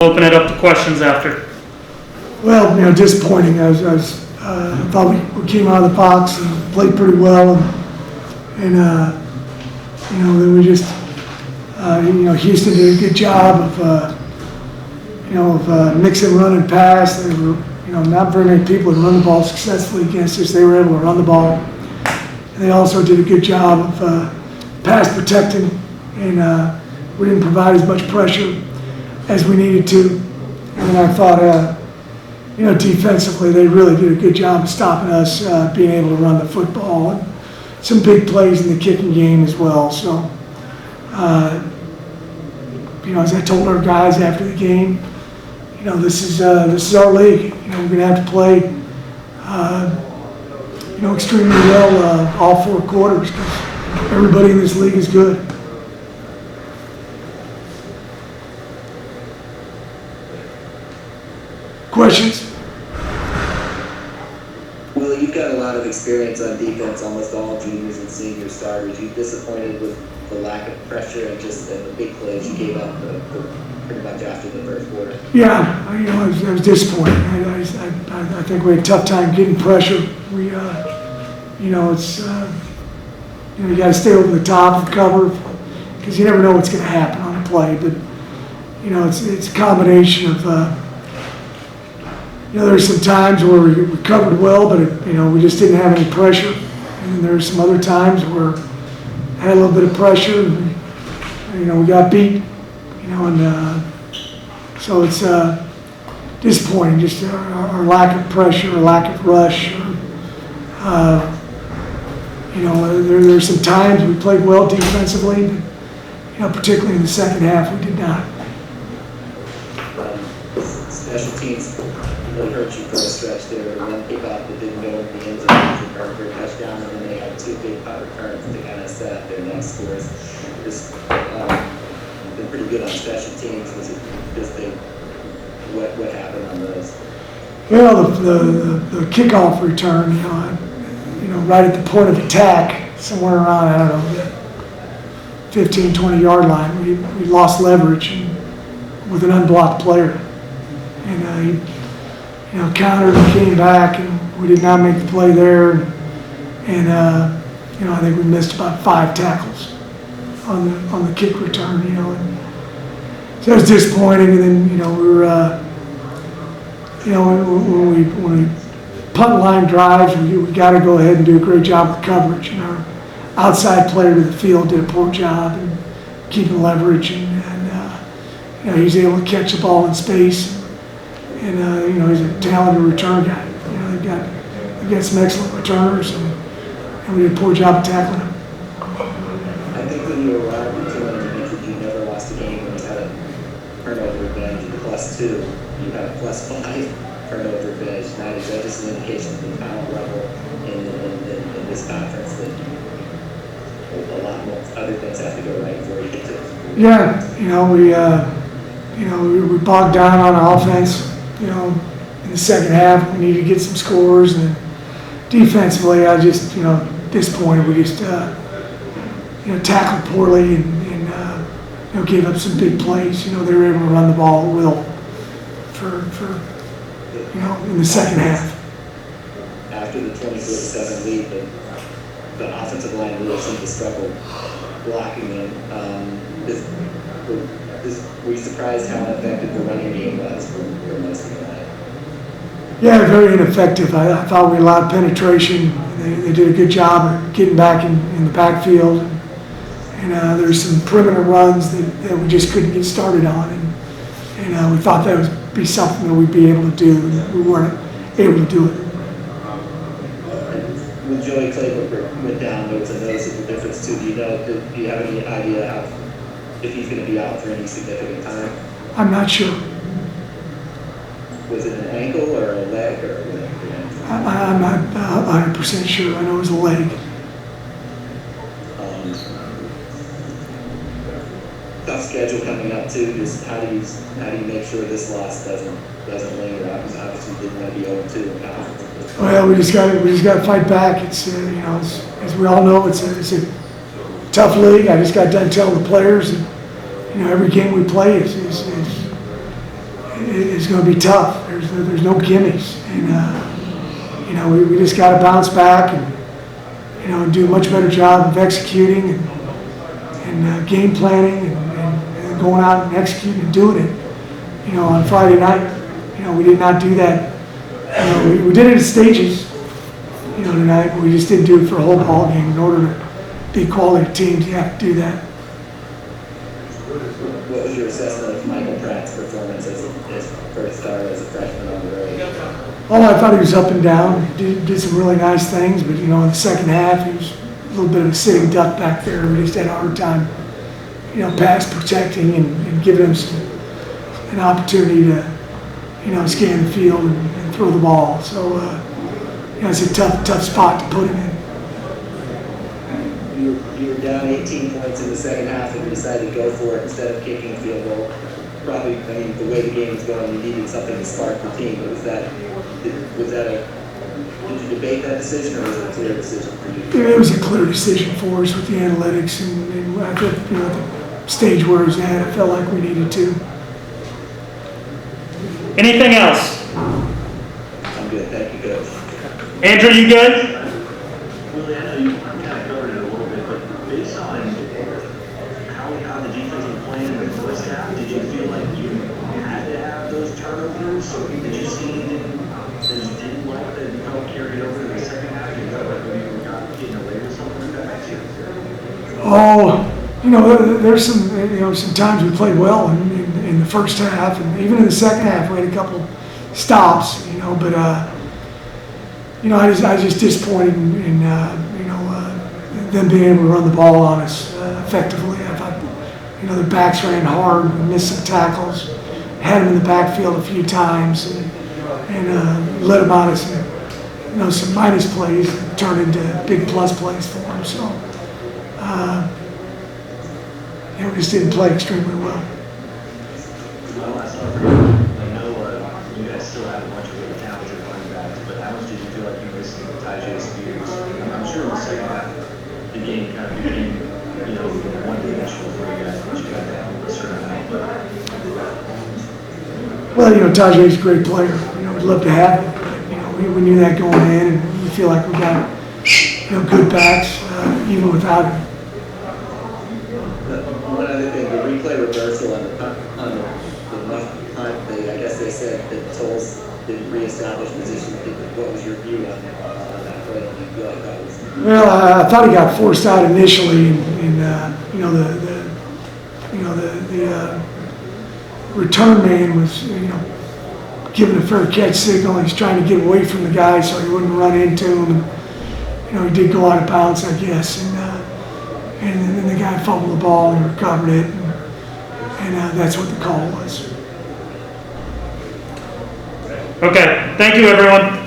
Open it up to questions after. Well, disappointing. I thought we came out of the box and played pretty well, and then we just, Houston did a good job of mixing run and pass. They were, not very many people had run the ball successfully against us. They were able to run the ball. And they also did a good job of pass protecting, and we didn't provide as much pressure as we needed to. And I thought, defensively, they really did a good job of stopping us being able to run the football, and some big plays in the kicking game as well. So, as I told our guys after the game, this is our league. We're going to have to play, extremely well all 4 quarters, because everybody in this league is good. Questions? Willie, you've got a lot of experience on defense, almost all juniors and senior starters. You disappointed with the lack of pressure and just the big plays you gave up pretty much after the first quarter. Yeah, I was disappointed. I think we had a tough time getting pressure. We, it's, you got to stay over the top and cover, because you never know what's going to happen on a play. But, it's a combination of, there's some times where we covered well, but, we just didn't have any pressure. And there's some other times where we had a little bit of pressure, and, we got beat, and so it's disappointing, just our lack of pressure, our lack of rush. There's some times we played well defensively, but, particularly in the second half, we did not. Special teams really hurt you for a stretch there. One kickoff that didn't go in the end zone for a touchdown, and then they had 2 big punt returns to kind of set up their next scores. Just been pretty good on special teams. Was it just what happened on those? Well, the kickoff return, right at the point of attack, somewhere around, I don't know, the 15, 20-yard line, we lost leverage with an unblocked player. And he, countered and came back, and we did not make the play there. And I think we missed about 5 tackles on the kick return. And so it was disappointing. And then we were, when we punt line drives, we got to go ahead and do a great job with coverage. And our outside player to the field did a poor job in keeping leverage, and he's able to catch the ball in space. And he's a talented return guy. They've got some excellent returners, and we did a poor job of tackling them. I think when you arrived in Tulane, you mentioned you never lost a game when you had a turnover advantage of +2. You had a +5 turnover advantage. Now is that just an indication of the talent level in this conference that a lot more other things have to go right before you get to it? Yeah, we bogged down on offense. In the second half, we needed to get some scores, and defensively, I just, disappointed. We just, tackled poorly and gave up some big plays. They were able to run the ball at will for in the second half. After the 24-7 lead, the offensive line really seemed to struggle blocking them. Were you surprised how effective the running game was for most of the night? Yeah, very ineffective. I thought we allowed penetration. They did a good job of getting back in the backfield. And there's some perimeter runs that we just couldn't get started on. And we thought that would be something that we'd be able to do, and we weren't able to do it. When Joey Claybrook went down, there was a noticeable difference too. Do you have any idea if he's going to be out for any significant time? I'm not sure. Was it an ankle or a leg or what? I'm not 100% sure. I know it was a leg. Tough schedule coming up too. Just how do you make sure this loss doesn't linger? Obviously, didn't want to be 0-2 in conference. Well, we just got to fight back. It's as we all know, it's a tough league. I just got done telling the players that every game we play is is going to be tough. There's no gimmies, and you know, we just got to bounce back and, you know, do a much better job of executing and game planning and going out and executing and doing it. You know, on Friday night, you know, we did not do that. You know, we did it in stages, you know, tonight, but we just didn't do it for a whole ball game. In order to be quality teams, you have to do that. What was your assessment of Michael Pratt's performance as first starter as a freshman on the road? Oh, I thought he was up and down. He did some really nice things, but, you know, in the second half, he was a little bit of a sitting duck back there. We just had a hard time, you know, pass protecting and giving him an opportunity to, you know, scan the field and throw the ball. So, you know, it's a tough spot to put him in. You were down 18 points in the second half and you decided to go for it instead of kicking a field goal. Probably, I mean, the way the game was going, you needed something to spark the team. But did you debate that decision, or was it a clear decision for you? It was a clear decision for us with the analytics, and I think, you know, the stage where it was at, I felt like we needed to. Anything else? I'm good, thank you, Coach. Andrew, you good? Willie, I know you kind of covered it a little bit, but based on how the defense was playing in the first half, did you feel like you had to have those turnovers? Did you see anything that you didn't like that you felt carried over to the second half? You felt like maybe you were getting away with something like that? Oh, you know, there's some times we played well in the first half, and even in the second half we had a couple stops, you know, but you know, I was just disappointed in you know, them being able to run the ball on us effectively. I thought, you know, their backs ran hard, we missed some tackles, had them in the backfield a few times, and let them out of some, you know, some minus plays that turned into big plus plays for them. So, you know, we just didn't play extremely well. Well, last time for you, I know you guys still have a bunch of really talented running backs, but how much did you feel like you missed Tajay Spears? I'm sure in the second half, the game kind of became, you know, one-dimensional for you guys once you got down a certain amount. Well, you know, Tajay's a great player. You know, we'd love to have him. But, you know, we knew that going in, and we feel like we got, you know, good backs even without him. One other thing, the replay reversal on the muff punt, I guess they said that Tulane didn't reestablish position. What was your view on that play? Do you feel like that was? Well, I thought he got forced out initially, and you know, the return man was, you know, giving a fair catch signal. He's trying to get away from the guy so he wouldn't run into him. And, you know, he did go out of bounds, I guess, and then the guy fumbled the ball and recovered it, and that's what the call was. Okay, thank you, everyone.